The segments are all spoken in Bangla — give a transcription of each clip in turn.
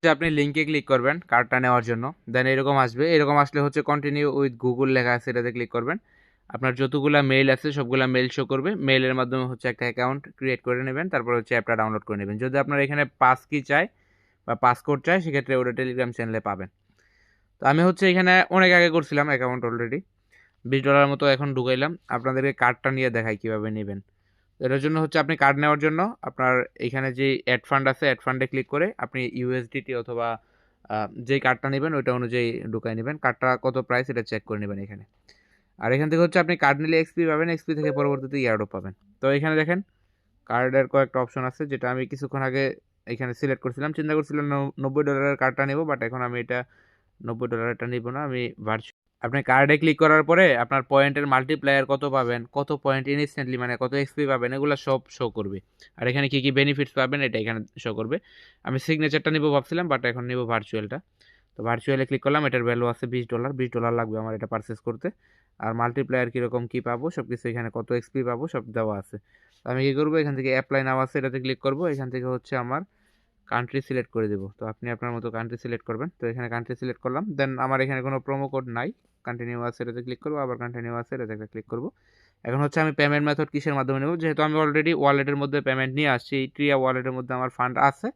যে আপনি লিঙ্কে ক্লিক করবেন কার্ডটা নেওয়ার জন্য, দেন এরকম আসবে। এরকম আসলে হচ্ছে কন্টিনিউ উইথ গুগল লেখা আছে, এটাতে ক্লিক করবেন। আপনার যতগুলা মেইল আছে সবগুলা মেইল শো করবে। মেইলের মাধ্যমে হচ্ছে একটা অ্যাকাউন্ট ক্রিয়েট করে নেবেন, তারপর হচ্ছে অ্যাপটা ডাউনলোড করে নেবেন। যদি আপনার এখানে পাস কি চায় বা পাসকোড চায়, সেক্ষেত্রে ওটা টেলিগ্রাম চ্যানেলে পাবেন। তো আমি হচ্ছে এখানে অনেক আগে করছিলাম অ্যাকাউন্ট অলরেডি, $20 মতো এখন ঢুকাইলাম। আপনাদেরকে কার্ডটা নিয়ে দেখাই কীভাবে নেবেন। এটার জন্য হচ্ছে আপনি কার্ড নেওয়ার জন্য আপনার এখানে যে অ্যাড ফান্ড আছে, অ্যাড ফান্ডে ক্লিক করে আপনি ইউএসডিটি অথবা যেই কার্ডটা নেবেন ওইটা অনুযায়ী ঢুকাই নেবেন। কার্ডটা কত প্রাইস এটা চেক করে নেবেন এখানে। আর এখান থেকে হচ্ছে আপনি কার্ড নিলে এক্সপি পাবেন, এক্সপি থেকে পরবর্তীতে ইয়ারডও পাবেন। তো এখানে দেখেন কার্ডের কয়েকটা অপশন আছে, যেটা আমি কিছুক্ষণ আগে এখানে সিলেক্ট করছিলাম। চিন্তা করছিলাম $90 কার্ডটা নেব, বাট এখন আমি এটা $90টা নিব না, আমি ভার্চুয়াল। আপনি কার্ডে ক্লিক করার পরে আপনার পয়েন্টের মাল্টিপ্লায়ার কত পাবেন, কত পয়েন্ট ইনস্ট্যান্টলি মানে কত এক্সপি পাবেন, এগুলো সব শো করবে। আর এখানে কী কী বেনিফিটস পাবেন এটা এখানে শো করবে। আমি সিগনেচারটা নিব ভাবছিলাম, বাট এখন নিব ভার্চুয়ালটা। তো ভার্চুয়ালে ক্লিক করলাম, এটার ভ্যালু আছে $20। $20 লাগবে আমার এটা পারচেস করতে। আর মাল্টিপ্লায়ার কীরকম কী পাবো সব কিছু এখানে, কত এক্সপি পাবো সব দেওয়া আছে। তো আমি কী করবো, এখান থেকে অ্যাপ্লাই নাও আছে, এটাতে ক্লিক করবো। এখান থেকে হচ্ছে আমার কান্ট্রি সিলেক্ট করে দেবো। তো আপনি আপনার মতো কান্ট্রি সিলেক্ট করবেন। তো এখানে কান্ট্রি সিলেক্ট করলাম, দেন আমার এখানে কোনো প্রোমো কোড নাই। কন্টিনিউ আছে এটাতে ক্লিক করবো, আবার কন্টিনিউ আছে এটাতে একটা ক্লিক করবো। এখন হচ্ছে আমি পেমেন্ট মেথড কিসের মাধ্যমে নেব, যেহেতু আমি অলরেডি ওয়ালেটের মধ্যে পেমেন্ট নিয়ে আসছি, এই ট্রিয়া ওয়ালেটের মধ্যে আমার ফান্ড আছে।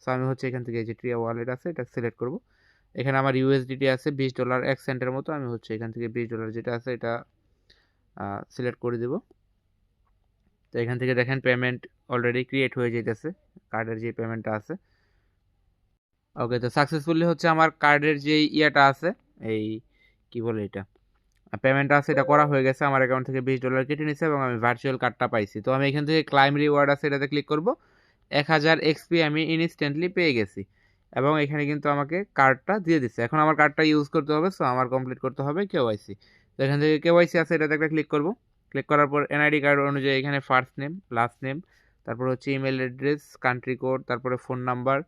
সো আমি হচ্ছে এখান থেকে এই যে ট্রিয়া ওয়ালেট আছে এটা সিলেক্ট করব। এখানে আমার ইউএসডিটি আছে $20 1 সেন্টের মতো। আমি হচ্ছে এখান থেকে $20 যেটা আছে এটা সিলেক্ট করে দেব। তো এখান থেকে দেখেন পেমেন্ট অলরেডি ক্রিয়েট হয়ে যেতেছে, কার্ডের যে পেমেন্টটা আছে। ওকে, তো সাকসেসফুলি হচ্ছে আমার কার্ডের যে ইয়েটা আছে, এই কি বলে এটা পেমেন্টটা আছে, এটা করা হয়ে গেছে। আমার অ্যাকাউন্ট থেকে $20 কেটে নিচ্ছে এবং আমি ভার্চুয়াল কার্ডটা পাইছি। তো আমি এখান থেকে ক্লাইম রিওয়ার্ড আছে এটাতে ক্লিক করব। 1000 এক্সপি আমি ইনস্ট্যান্টলি পেয়ে গেছি এবং এখানে কিন্তু আমাকে কার্ডটা দিয়ে দিচ্ছে। এখন আমার কার্ডটা ইউজ করতে হবে, সো আমার কমপ্লিট করতে হবে কেওয়াইসি। তো এখান থেকে কেওয়াইসি আছে এটাতে একটা ক্লিক করব। ক্লিক করার পর এনআইডি কার্ড অনুযায়ী এখানে ফার্স্ট নেম, লাস্ট নেম, তারপর হচ্ছে ইমেল অ্যাড্রেস, কান্ট্রি কোড, তারপরে ফোন নাম্বার,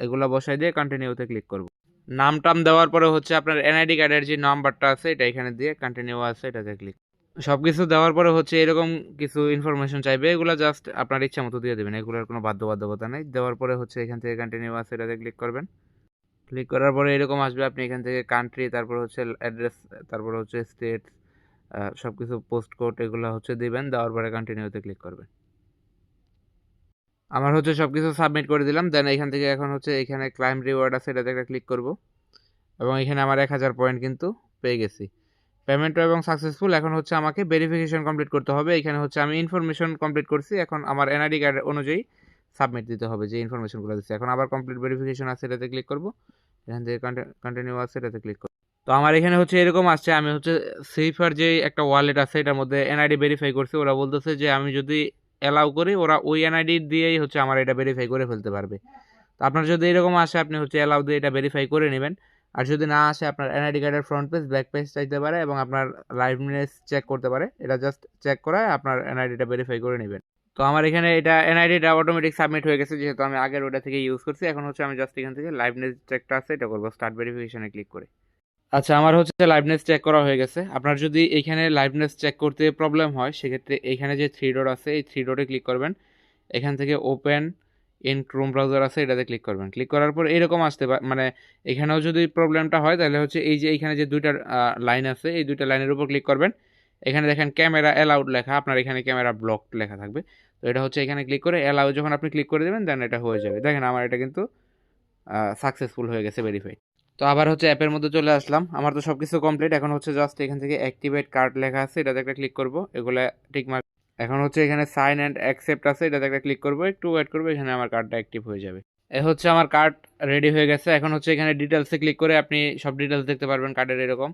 এগুলো বসাই দিয়ে কন্টিনিউতে ক্লিক করব। নাম টাম দেওয়ার পরে হচ্ছে আপনার এনআইডি কার্ডের যে নাম্বারটা আছে এটা এখানে দিয়ে কন্টিনিউ আছে এটাতে ক্লিক। সব কিছু দেওয়ার পরে হচ্ছে এরকম কিছু ইনফরমেশন চাইবে, এগুলো জাস্ট আপনার ইচ্ছা মতো দিয়ে দেবেন, এগুলোর কোনো বাধ্যবাধকতা নেই। দেওয়ার পরে হচ্ছে এখান থেকে কন্টিনিউ আছে এটাতে ক্লিক করবেন। ক্লিক করার পরে এরকম আসবে, আপনি এখান থেকে কান্ট্রি, তারপর হচ্ছে অ্যাড্রেস, তারপর হচ্ছে স্টেট, সব কিছু পোস্ট কোড এগুলো হচ্ছে দিবেন। দেওয়ার পরে কন্টিনিউতে ক্লিক করবেন। আমার হচ্ছে সব কিছু সাবমিট করে দিলাম। দেন এখান থেকে এখন হচ্ছে এখানে ক্লাইম রিওয়ার্ড আছে এটাতে একটা ক্লিক করব এবং এখানে আমার 1000 পয়েন্ট কিন্তু পেয়ে গেছি। পেমেন্টও এবং সাকসেসফুল। এখন হচ্ছে আমাকে ভেরিফিকেশন কমপ্লিট করতে হবে। এখানে হচ্ছে আমি ইনফরমেশন কমপ্লিট করছি, এখন আমার এনআইডি কার্ড অনুযায়ী সাবমিট দিতে হবে যে ইনফরমেশনগুলো দিচ্ছি। এখন আবার কমপ্লিট ভেরিফিকেশন আছে এটাতে ক্লিক করব। এখান থেকে কন্টিনিউ আছে এটাতে ক্লিক করব। তো আমার এখানে হচ্ছে এরকম আসছে, আমি হচ্ছে সেফার যে একটা ওয়ালেট আছে এটার মধ্যে এনআইডি ভেরিফাই করছি। ওরা বলতেছে যে আমি যদি অ্যালাউ করি ওরা ওই এনআইডি দিয়েই হচ্ছে আমার এটা ভেরিফাই করে ফেলতে পারবে। তো আপনার যদি এরকম আসে আপনি হচ্ছে অ্যালাউ দিয়ে এটা ভেরিফাই করে নেবেন। আর যদি না আসে আপনার এনআইডি কার্ডের ফ্রন্ট পেজ ব্যাক পেজ চাইতে পারে এবং আপনার লাইভনেস চেক করতে পারে। এটা জাস্ট চেক করায় আপনার এনআইডিটা ভেরিফাই করে নেবেন। তো আমার এখানে এটা এনআইডিটা অটোমেটিক সাবমিট হয়ে গেছে, যেহেতু আমি আগের ওটা থেকে ইউজ করছি। এখন হচ্ছে আমি জাস্ট এখান থেকে লাইভনেস চেকটা আছে এটা করবো স্টার্ট ভেরিফিকেশনে ক্লিক করে। আচ্ছা, আমার হচ্ছে লাইভনেস চেক করা হয়ে গেছে। আপনার যদি এখানে লাইভনেস চেক করতে প্রবলেম হয় সেক্ষেত্রে এখানে যে থ্রি ডট আছে এই থ্রি ডটে ক্লিক করবেন। এখান থেকে ওপেন ইন ক্রোম ব্রাউজার আছে এটাতে ক্লিক করবেন। ক্লিক করার পর এরকম আসতে মানে এখানেও যদি প্রবলেমটা হয় তাহলে হচ্ছে এই যে এইখানে যে দুইটা লাইন আছে এই দুইটা লাইনের উপর ক্লিক করবেন। এখানে দেখেন ক্যামেরা অ্যালাউড লেখা, আপনার এখানে ক্যামেরা ব্লক লেখা থাকবে। তো এটা হচ্ছে এখানে ক্লিক করে অ্যালাউ যখন আপনি ক্লিক করে দেবেন দেন এটা হয়ে যাবে। দেখেন আমার এটা কিন্তু সাকসেসফুল হয়ে গেছে, ভেরিফাইড। তো আবার হচ্ছে অ্যাপের মধ্যে চলে আসলাম। আমার তো সব কিছু কমপ্লিট। এখন হচ্ছে জাস্ট এখান থেকে অ্যাক্টিভেট কার্ড লেখা আছে এটাতে একটা ক্লিক করব। এগুলা টিকমার্ক। এখন হচ্ছে এখানে সাইন অ্যান্ড অ্যাকসেপ্ট আছে এটাতে একটা ক্লিক করব, একটু ওয়েট করবো, এখানে আমার কার্ডটা অ্যাক্টিভ হয়ে যাবে। এ হচ্ছে আমার কার্ড রেডি হয়ে গেছে। এখন হচ্ছে এখানে ডিটেলসে ক্লিক করে আপনি সব ডিটেলস দেখতে পারবেন কার্ডের এরকম।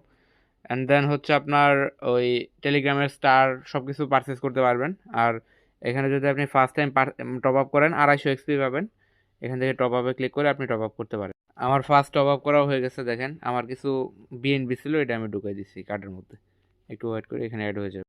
অ্যান্ড দেন হচ্ছে আপনার ওই টেলিগ্রামের স্টার সব কিছু পারচেস করতে পারবেন। আর এখানে যদি আপনি ফার্স্ট টাইম টপ আপ করেন 250 এক্সপি পাবেন। এখান থেকে টপ আপে ক্লিক করে আপনি টপ আপ করতে পারেন। আমার ফার্স্ট টপ আপ করাও হয়ে গেছে। দেখেন আমার কিছু বিএনবি ছিল, এটা আমি ঢুকাই দিচ্ছি কার্ডের মধ্যে। একটু ওয়েট করে এখানে অ্যাড হয়ে যাবে।